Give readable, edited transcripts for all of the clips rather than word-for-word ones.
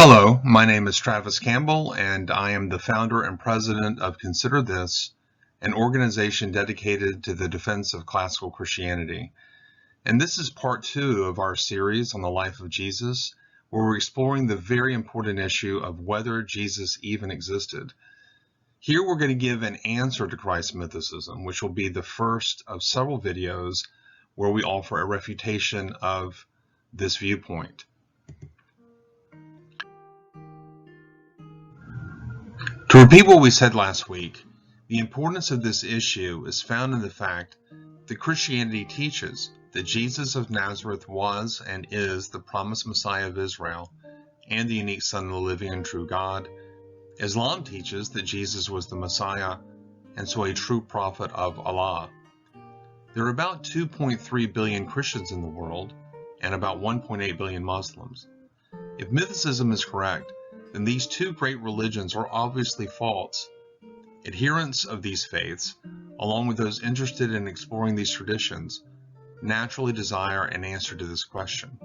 Hello, my name is Travis Campbell, and I am the founder and president of Consider This, an organization dedicated to the defense of classical Christianity. And this is part 2 of our series on the life of Jesus, where we're exploring the very important issue of whether Jesus even existed. Here we're going to give an answer to Christ-Mythicism, which will be the first of several videos where we offer a refutation of this viewpoint. To repeat what we said last week, the importance of this issue is found in the fact that Christianity teaches that Jesus of Nazareth was and is the promised Messiah of Israel and the unique Son of the living and true God. Islam teaches that Jesus was the Messiah and so a true prophet of Allah. There are about 2.3 billion Christians in the world and about 1.8 billion Muslims. If mythicism is correct, then these two great religions are obviously false. Adherents of these faiths, along with those interested in exploring these traditions, naturally desire an answer to this question.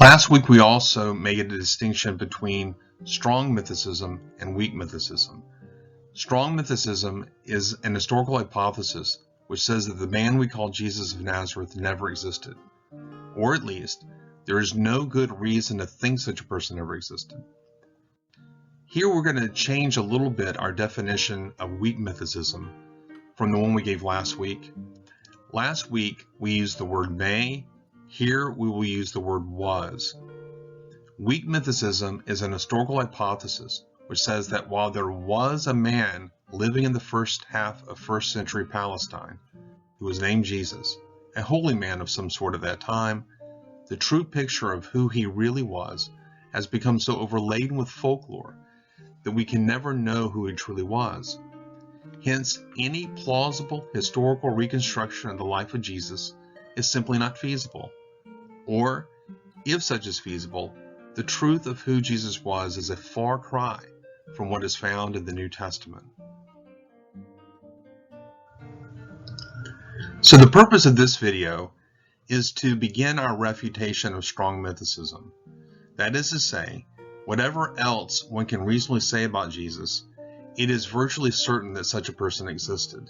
Last week we also made a distinction between strong mythicism and weak mythicism. Strong mythicism is an historical hypothesis which says that the man we call Jesus of Nazareth never existed. Or at least, there is no good reason to think such a person ever existed. Here we're going to change a little bit our definition of weak mythicism from the one we gave last week. Last week we used the word may, here we will use the word was. Weak mythicism is an historical hypothesis which says that while there was a man living in the first half of first century Palestine who was named Jesus, a holy man of some sort at that time, the true picture of who he really was has become so overladen with folklore that we can never know who he truly was. Hence, any plausible historical reconstruction of the life of Jesus is simply not feasible. Or, if such is feasible, the truth of who Jesus was is a far cry from what is found in the New Testament. So the purpose of this video is to begin our refutation of strong mythicism. That is to say, whatever else one can reasonably say about Jesus, it is virtually certain that such a person existed.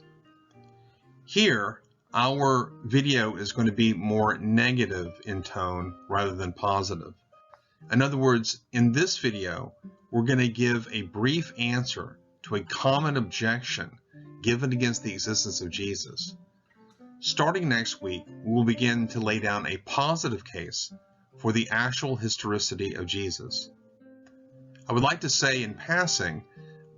Here, our video is going to be more negative in tone rather than positive. In other words, in this video, we're going to give a brief answer to a common objection given against the existence of Jesus. Starting next week, we will begin to lay down a positive case for the actual historicity of Jesus. I would like to say in passing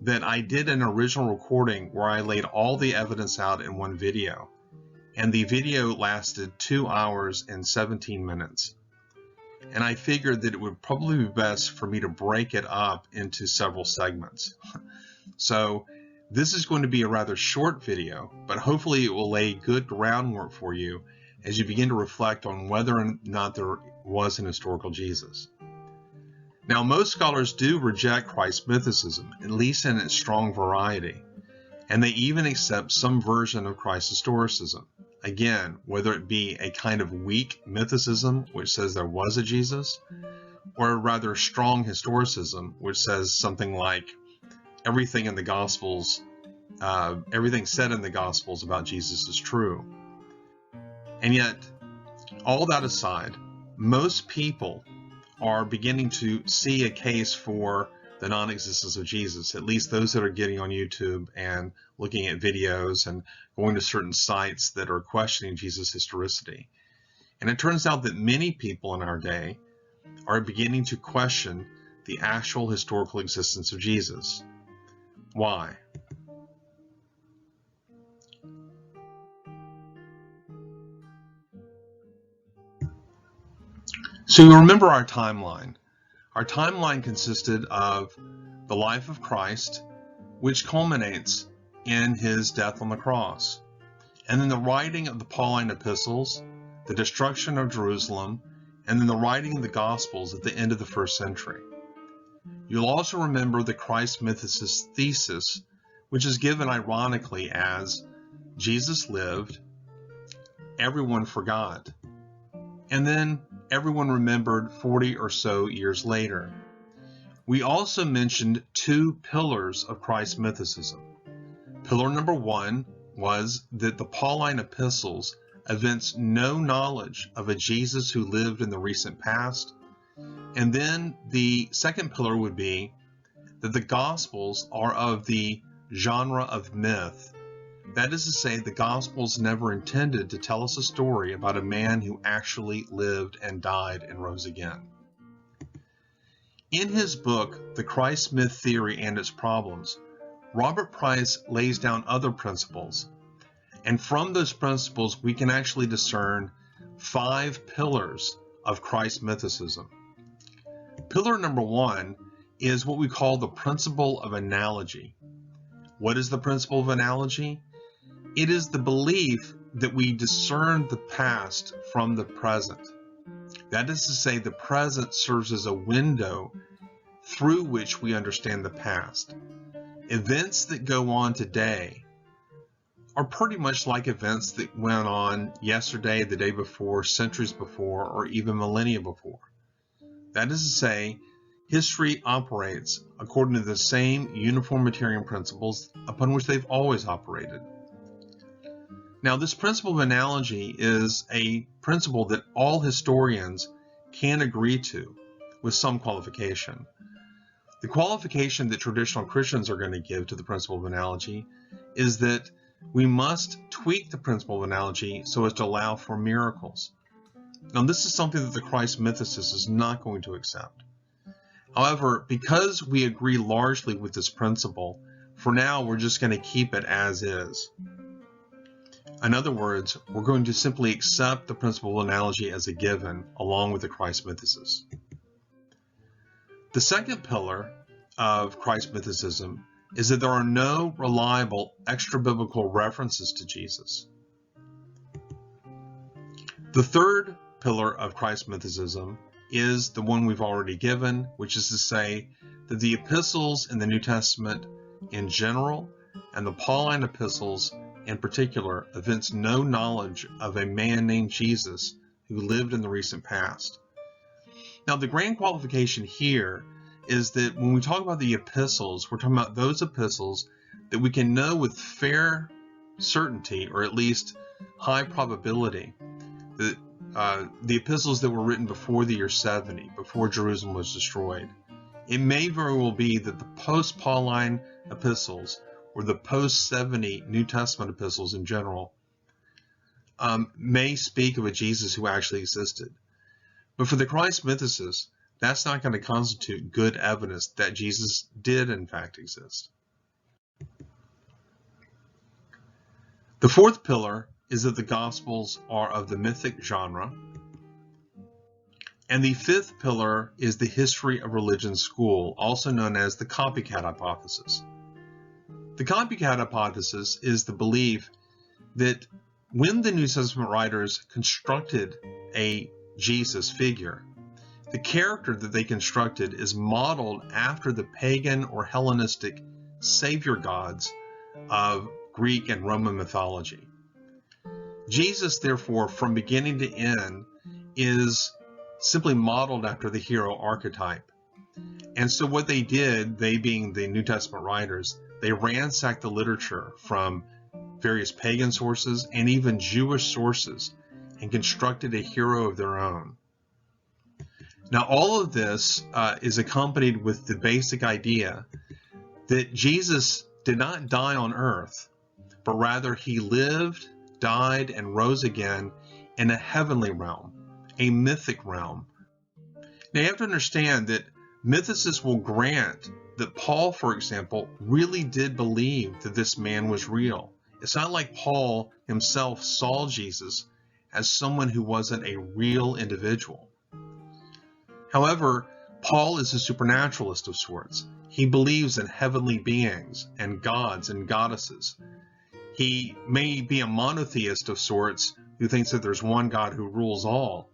that I did an original recording where I laid all the evidence out in one video, and the video lasted 2 hours and 17 minutes. And I figured that it would probably be best for me to break it up into several segments. So this is going to be a rather short video, but hopefully it will lay good groundwork for you as you begin to reflect on whether or not there was an historical Jesus. Now, most scholars do reject Christ-Mythicism, at least in its strong variety, and they even accept some version of Christ historicism. Again, whether it be a kind of weak mythicism, which says there was a Jesus, or a rather strong historicism, which says something like, everything in the Gospels, everything said in the Gospels about Jesus is true. And yet, all that aside, most people are beginning to see a case for the non-existence of Jesus, at least those that are getting on YouTube and looking at videos and going to certain sites that are questioning Jesus' historicity. And it turns out that many people in our day are beginning to question the actual historical existence of Jesus. Why? So you remember our timeline. Our timeline consisted of the life of Christ, which culminates in his death on the cross, and then the writing of the Pauline epistles, the destruction of Jerusalem, and then the writing of the Gospels at the end of the first century. You'll also remember the Christ-Mythicist thesis, which is given ironically as Jesus lived, everyone forgot, and then everyone remembered 40 or so years later. We also mentioned two pillars of Christ-Mythicism. Pillar number one was that the Pauline epistles evince no knowledge of a Jesus who lived in the recent past. And then the second pillar would be that the Gospels are of the genre of myth. That is to say, the Gospels never intended to tell us a story about a man who actually lived and died and rose again. In his book, The Christ Myth Theory and Its Problems, Robert Price lays down other principles, and from those principles we can actually discern 5 pillars of Christ-Mythicism. Pillar number 1 is what we call the principle of analogy. What is the principle of analogy? It is the belief that we discern the past from the present. That is to say, the present serves as a window through which we understand the past. Events that go on today are pretty much like events that went on yesterday, the day before, centuries before, or even millennia before. That is to say, history operates according to the same uniformitarian principles upon which they've always operated. Now, this principle of analogy is a principle that all historians can agree to with some qualification. The qualification that traditional Christians are going to give to the principle of analogy is that we must tweak the principle of analogy so as to allow for miracles. Now, this is something that the Christ-Mythicist is not going to accept. However, because we agree largely with this principle, for now we're just going to keep it as is. In other words, we're going to simply accept the principle of analogy as a given, along with the Christ-Mythicist. The second pillar of Christ-Mythicism is that there are no reliable extra-biblical references to Jesus. The third pillar of Christ-Mythicism is the one we've already given, which is to say that the epistles in the New Testament in general and the Pauline epistles in particular evince no knowledge of a man named Jesus who lived in the recent past. Now, the grand qualification here is that when we talk about the epistles, we're talking about those epistles that we can know with fair certainty, or at least high probability, that the epistles that were written before the year 70, before Jerusalem was destroyed. It may very well be that the post-Pauline epistles, or the post-70 New Testament epistles in general, may speak of a Jesus who actually existed. But for the Christ-Mythicist, that's not going to constitute good evidence that Jesus did in fact exist. The fourth pillar is that the Gospels are of the mythic genre. And the fifth pillar is the history of religion school, also known as the copycat hypothesis. The copycat hypothesis is the belief that when the New Testament writers constructed a Jesus figure, the character that they constructed is modeled after the pagan or Hellenistic savior gods of Greek and Roman mythology. Jesus, therefore, from beginning to end, is simply modeled after the hero archetype. And so what they did, they being the New Testament writers, they ransacked the literature from various pagan sources and even Jewish sources and constructed a hero of their own. Now, all of this is accompanied with the basic idea that Jesus did not die on earth, but rather he lived, died, and rose again in a heavenly realm, a mythic realm. Now, you have to understand that mythicists will grant that Paul, for example, really did believe that this man was real. It's not like Paul himself saw Jesus as someone who wasn't a real individual. However, Paul is a supernaturalist of sorts. He believes in heavenly beings and gods and goddesses. He may be a monotheist of sorts who thinks that there's one God who rules all.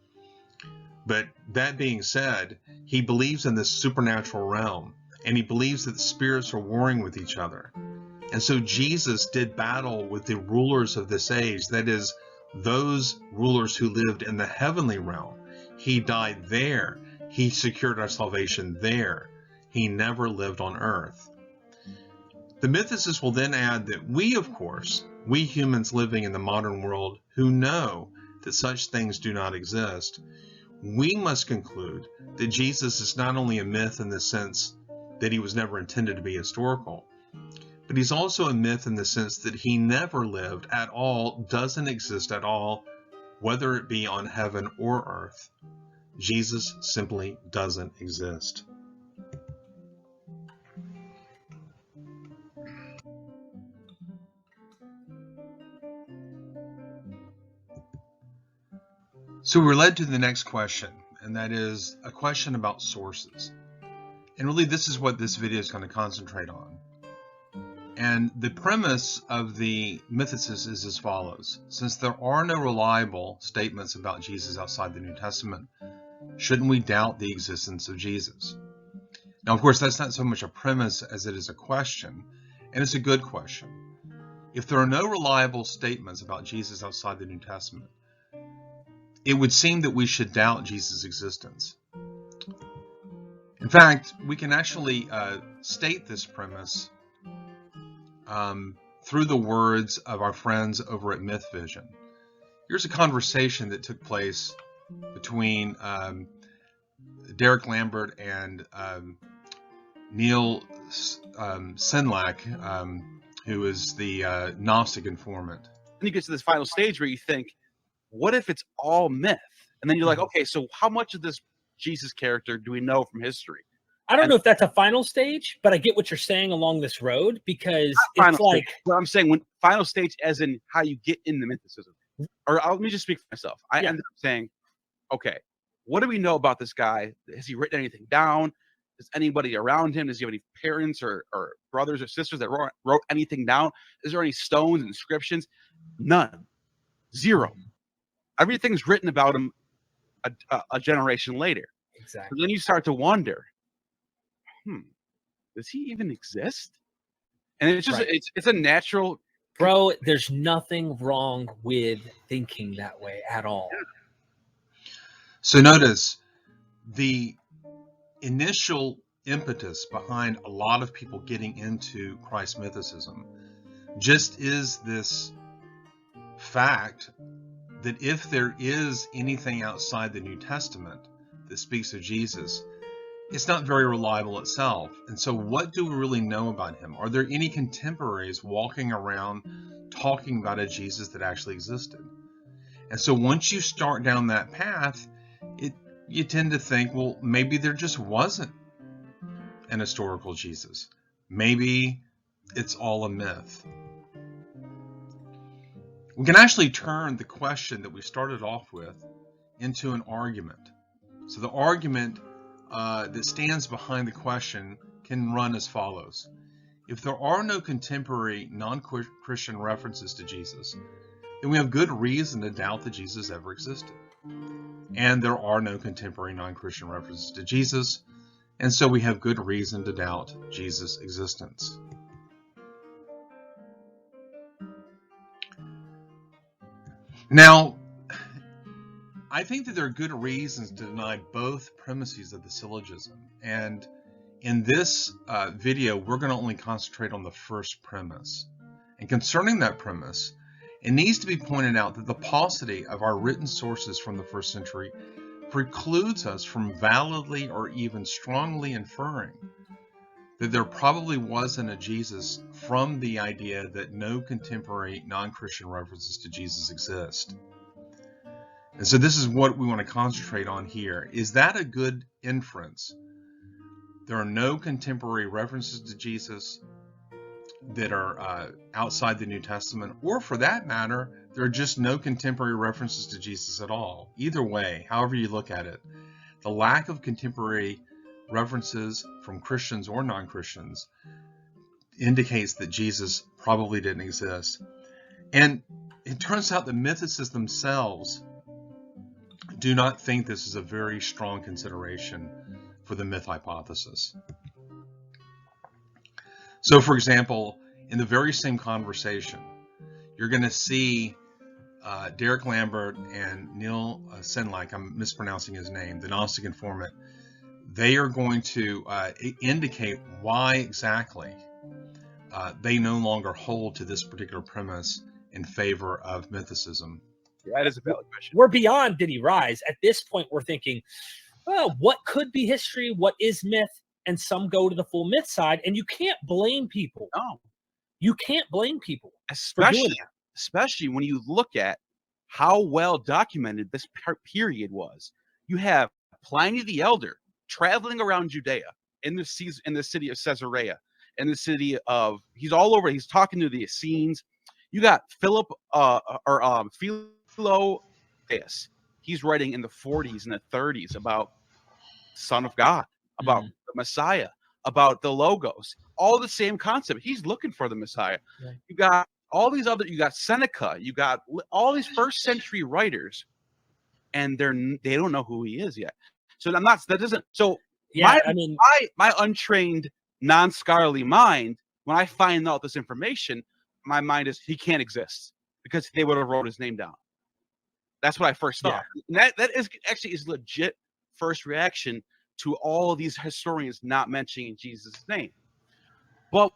But that being said, he believes in this supernatural realm, and he believes that the spirits are warring with each other. And so Jesus did battle with the rulers of this age, that is, those rulers who lived in the heavenly realm. He died there. He secured our salvation there. He never lived on earth. The mythicists will then add that we, of course, we humans living in the modern world who know that such things do not exist, we must conclude that Jesus is not only a myth in the sense that he was never intended to be historical, but he's also a myth in the sense that he never lived at all, doesn't exist at all, whether it be on heaven or earth. Jesus simply doesn't exist. So we're led to the next question, and that is a question about sources. And really this is what this video is going to concentrate on. And the premise of the mythicists is as follows. Since there are no reliable statements about Jesus outside the New Testament, shouldn't we doubt the existence of Jesus? Now, of course, that's not so much a premise as it is a question, and it's a good question. If there are no reliable statements about Jesus outside the New Testament, it would seem that we should doubt Jesus' existence. In fact, we can actually state this premise through the words of our friends over at Myth Vision. Here's a conversation that took place between Derek Lambert and Neil Senlak, who is the Gnostic informant. Then you get to this final stage where you think, what if it's all myth? And then you're like, okay, so how much of this Jesus character do we know from history? I don't know if that's a final stage, but I get what you're saying along this road, because it's like, well, I'm saying when final stage as in how you get into mythicism. Or let me just speak for myself. I ended up saying, okay, what do we know about this guy? Has he written anything down? Does anybody around him? Does he have any parents or brothers or sisters that wrote anything down? Is there any stones, inscriptions? None. Zero. Everything's written about him a generation later. exactly. But then you start to wonder, does he even exist? And it's just it's a natural. Bro, there's nothing wrong with thinking that way at all. So notice the initial impetus behind a lot of people getting into Christ-Mythicism just is this fact that if there is anything outside the New Testament that speaks of Jesus, it's not very reliable itself. And so what do we really know about him? Are there any contemporaries walking around talking about a Jesus that actually existed? And so once you start down that path, you tend to think, well, maybe there just wasn't an historical Jesus. Maybe it's all a myth. We can actually turn the question that we started off with into an argument. So the argument that stands behind the question can run as follows. If there are no contemporary non-Christian references to Jesus, then we have good reason to doubt that Jesus ever existed. And there are no contemporary non-Christian references to Jesus, and so we have good reason to doubt Jesus' existence. Now, I think that there are good reasons to deny both premises of the syllogism, and in this video we're going to only concentrate on the first premise. And concerning that premise, it needs to be pointed out that the paucity of our written sources from the first century precludes us from validly or even strongly inferring that there probably wasn't a Jesus from the idea that no contemporary non-Christian references to Jesus exist. And so this is what we want to concentrate on here. Is that a good inference? There are no contemporary references to Jesus that are outside the New Testament, or for that matter, there are just no contemporary references to Jesus at all. Either way, however you look at it, the lack of contemporary references from Christians or non-Christians indicates that Jesus probably didn't exist. And it turns out the mythicists themselves do not think this is a very strong consideration for the myth hypothesis. So, for example, in the very same conversation, you're going to see Derek Lambert and Neil Senlak, I'm mispronouncing his name, the Gnostic informant, they are going to indicate why exactly they no longer hold to this particular premise in favor of mythicism. That is a valid question. We're beyond did he rise? At this point, we're thinking, well, what could be history? What is myth? And some go to the full myth side, and you can't blame people. No, you can't blame people, for doing that. Especially when you look at how well documented this period was. You have Pliny the Elder traveling around Judea in the city of Caesarea, in the city of, he's all over. He's talking to the Essenes. You got Philip Philotheus. He's writing in the 40s and the 30s about the Son of God, about the Messiah, about the Logos, all the same concept. He's looking for the Messiah. Yeah. You got all these other, you got Seneca, you got all these first century writers, and they don't know who he is yet. So I'm not, that doesn't, so yeah, my untrained, non-scholarly mind, when I find out this information, my mind is, he can't exist, because they would have wrote his name down. That's what I first thought. Yeah. That is actually is legit first reaction to all of these historians not mentioning Jesus' name. But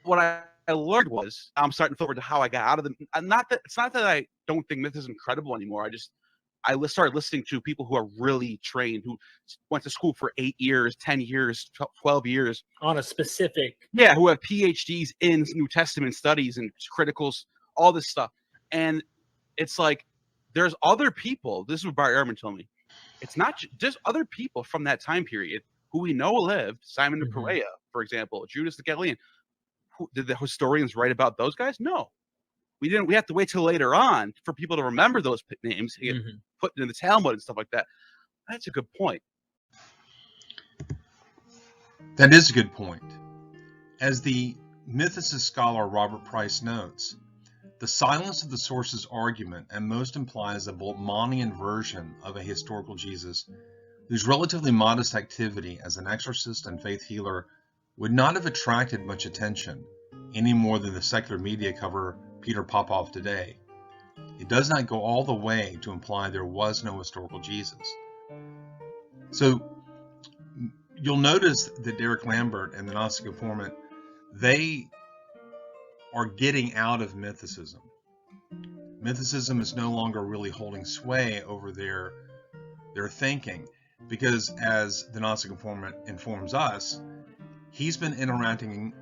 what I learned was, I'm starting to flip over to how I got out of the, it's not that I don't think myth is incredible anymore. I started listening to people who are really trained, who went to school for 8 years, 10 years, 12 years. On a specific. Yeah, who have PhDs in New Testament studies and criticals, all this stuff. And it's like, there's other people, this is what Bart Ehrman told me, it's not just other people from that time period who we know lived, Simon of Perea, for example, Judas the Galilean. Did the historians write about those guys? No. We didn't. We have to wait till later on for people to remember those names, get put in the Talmud and stuff like that. That's a good point. That is a good point. As the mythicist scholar Robert Price notes, the silence of the sources argument at most implies a Boltzmannian version of a historical Jesus whose relatively modest activity as an exorcist and faith healer would not have attracted much attention, any more than the secular media cover Peter Popoff today. It does not go all the way to imply there was no historical Jesus. So you'll notice that Derek Lambert and the Gnostic informant, they are getting out of mythicism. Mythicism is no longer really holding sway over their thinking, because as the Gnostic informant informs us, he's been interacting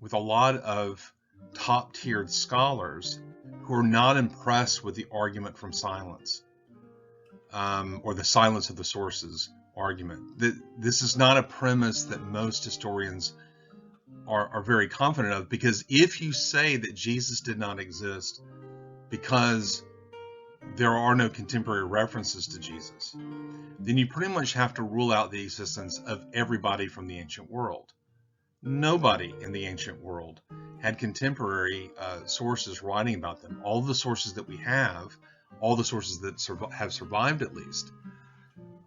with a lot of top-tiered scholars who are not impressed with the argument from silence, or the silence of the sources argument. This is not a premise that most historians are very confident of, because if you say that Jesus did not exist because there are no contemporary references to Jesus, then you pretty much have to rule out the existence of everybody from the ancient world. Nobody in the ancient world had contemporary sources writing about them. All the sources that we have, all the sources that have survived at least,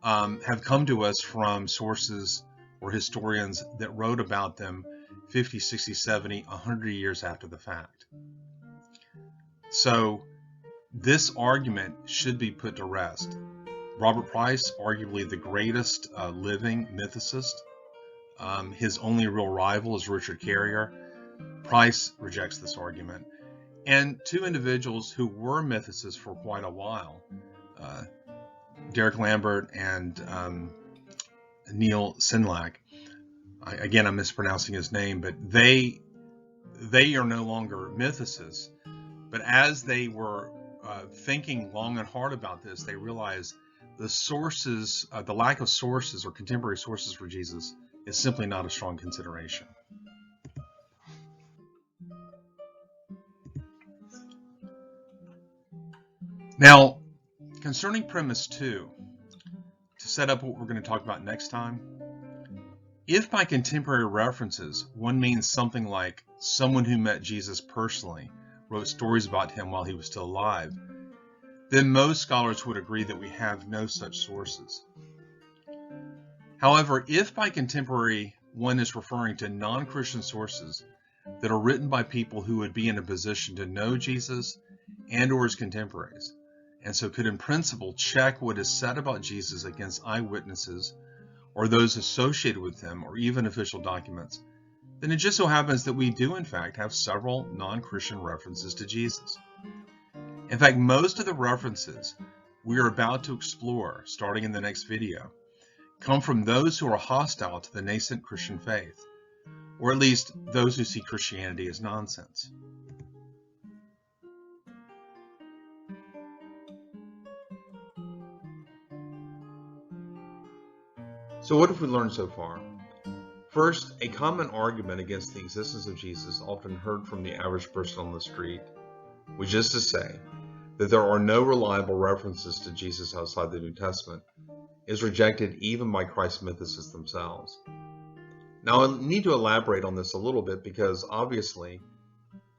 have come to us from sources or historians that wrote about them 50, 60, 70, 100 years after the fact. So this argument should be put to rest. Robert Price, arguably the greatest living mythicist. His only real rival is Richard Carrier. Price rejects this argument. And two individuals who were mythicists for quite a while, Derek Lambert and Neil Senlak. Again, I'm mispronouncing his name, but they are no longer mythicists. But as they were thinking long and hard about this, they realized the sources, the lack of sources or contemporary sources for Jesus is simply not a strong consideration. Now, concerning premise 2, to set up what we're going to talk about next time, if by contemporary references one means something like someone who met Jesus personally, wrote stories about him while he was still alive, then most scholars would agree that we have no such sources. However, if by contemporary one is referring to non-Christian sources that are written by people who would be in a position to know Jesus and or his contemporaries, and so could in principle check what is said about Jesus against eyewitnesses or those associated with him or even official documents, then it just so happens that we do in fact have several non-Christian references to Jesus. In fact, most of the references we are about to explore starting in the next video come from those who are hostile to the nascent Christian faith, or at least those who see Christianity as nonsense. So what have we learned so far? First, a common argument against the existence of Jesus often heard from the average person on the street, which is to say that there are no reliable references to Jesus outside the New Testament, is rejected even by Christ-Mythicists themselves. Now, I need to elaborate on this a little bit because obviously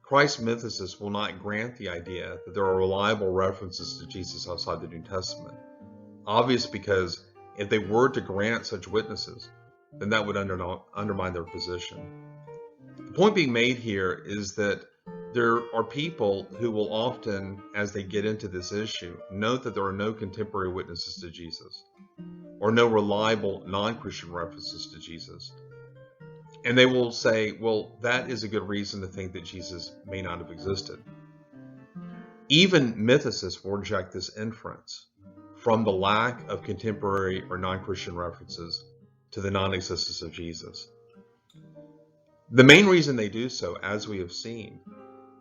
Christ-Mythicists will not grant the idea that there are reliable references to Jesus outside the New Testament. Obvious because if they were to grant such witnesses, then that would undermine their position. The point being made here is that there are people who will often, as they get into this issue, note that there are no contemporary witnesses to Jesus, or no reliable non-Christian references to Jesus. And they will say, well, that is a good reason to think that Jesus may not have existed. Even mythicists will reject this inference from the lack of contemporary or non-Christian references to the non-existence of Jesus. The main reason they do so, as we have seen,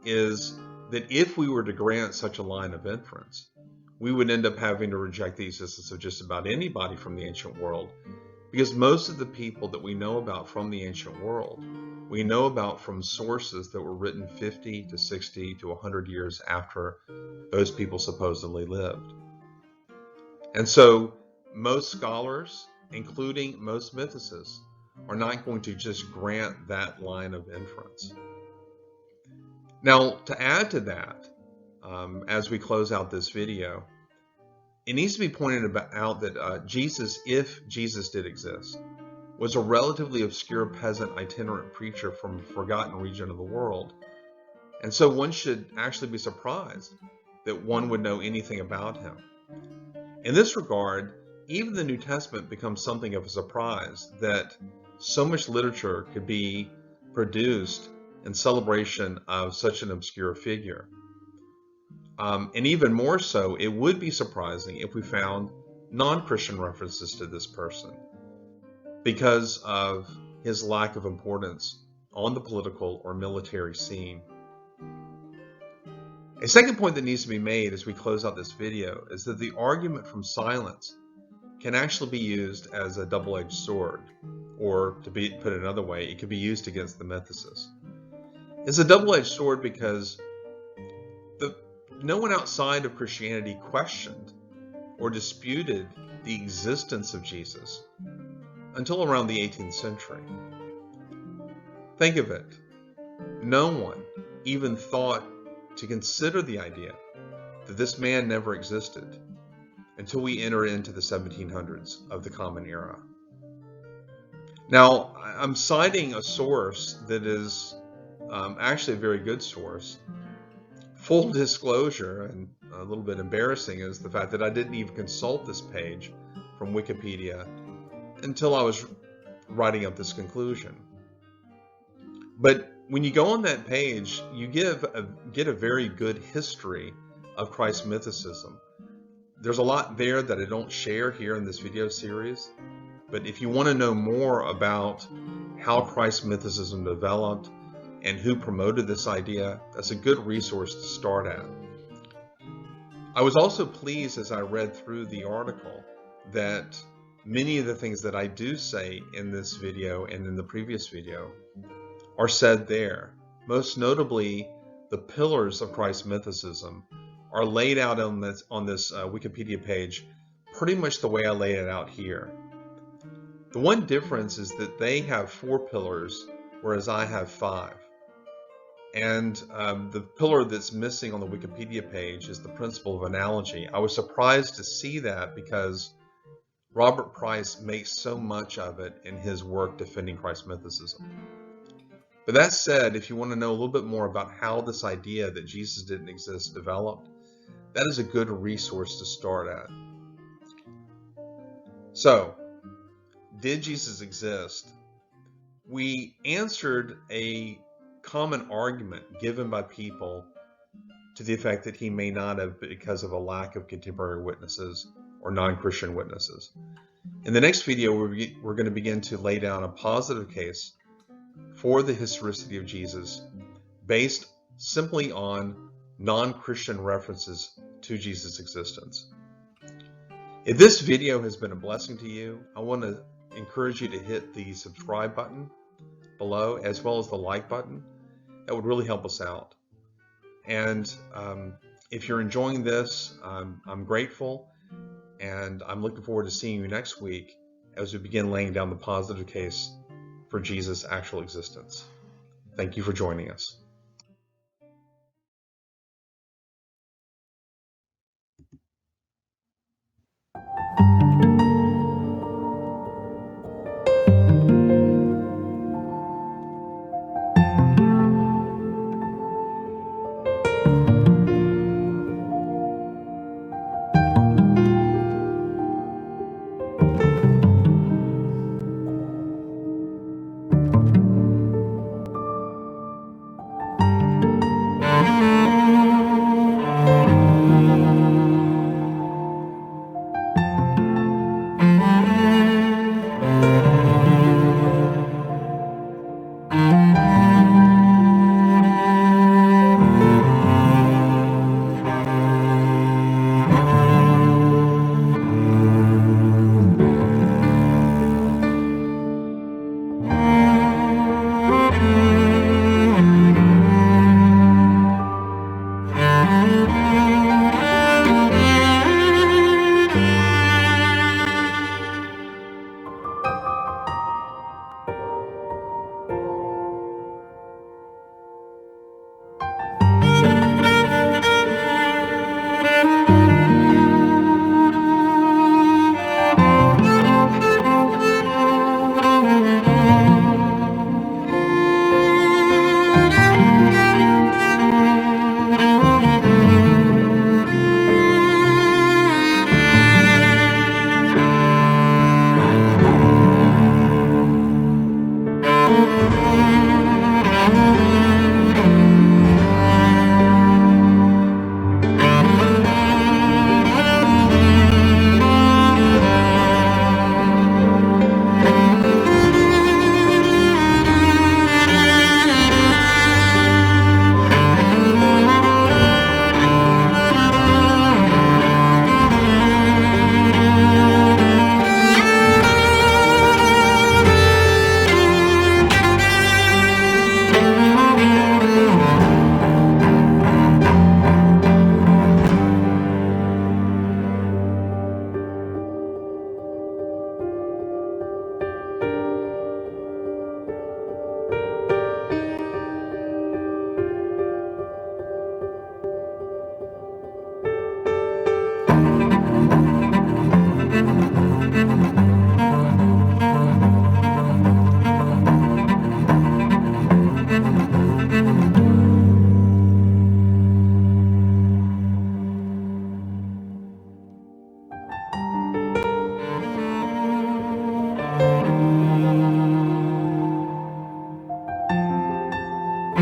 is that if we were to grant such a line of inference, we would end up having to reject the existence of just about anybody from the ancient world, because most of the people that we know about from the ancient world, we know about from sources that were written 50 to 60 to 100 years after those people supposedly lived. And so most scholars, including most mythicists, are not going to just grant that line of inference. Now, to add to that, as we close out this video, it needs to be pointed out that Jesus, if Jesus did exist, was a relatively obscure peasant itinerant preacher from a forgotten region of the world. And so one should actually be surprised that one would know anything about him. In this regard, even the New Testament becomes something of a surprise that so much literature could be produced in celebration of such an obscure figure. And even more so, it would be surprising if we found non-Christian references to this person because of his lack of importance on the political or military scene. A second point that needs to be made as we close out this video is that the argument from silence can actually be used as a double-edged sword, or to put it another way, it can be used against the mythicists. It's a double-edged sword because no one outside of Christianity questioned or disputed the existence of Jesus until around the 18th century. Think of it. No one even thought to consider the idea that this man never existed until we enter into the 1700s of the Common Era. Now, I'm citing a source that is actually a very good source. Full disclosure, and a little bit embarrassing, is the fact that I didn't even consult this page from Wikipedia until I was writing up this conclusion. But when you go on that page, you get a very good history of Christ-Mythicism. There's a lot there that I don't share here in this video series, but if you want to know more about how Christ-Mythicism developed and who promoted this idea, that's a good resource to start at. I was also pleased as I read through the article that many of the things that I do say in this video and in the previous video are said there. Most notably, the pillars of Christ-Mythicism are laid out on this Wikipedia page pretty much the way I laid it out here. The one difference is that they have 4 pillars, whereas I have 5. And the pillar that's missing on the Wikipedia page is the principle of analogy. I was surprised to see that because Robert Price makes so much of it in his work defending Christ-Mythicism. But that said, if you want to know a little bit more about how this idea that Jesus didn't exist developed, that is a good resource to start at. So, did Jesus exist? We answered a common argument given by people to the effect that he may not have because of a lack of contemporary witnesses or non-Christian witnesses. In the next video, we're going to begin to lay down a positive case for the historicity of Jesus based simply on non-Christian references to Jesus' existence. If this video has been a blessing to you, I want to encourage you to hit the subscribe button below as well as the like button. That would really help us out. And if you're enjoying this, I'm grateful, and I'm looking forward to seeing you next week as we begin laying down the positive case for Jesus' actual existence. Thank you for joining us.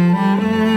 Thank you.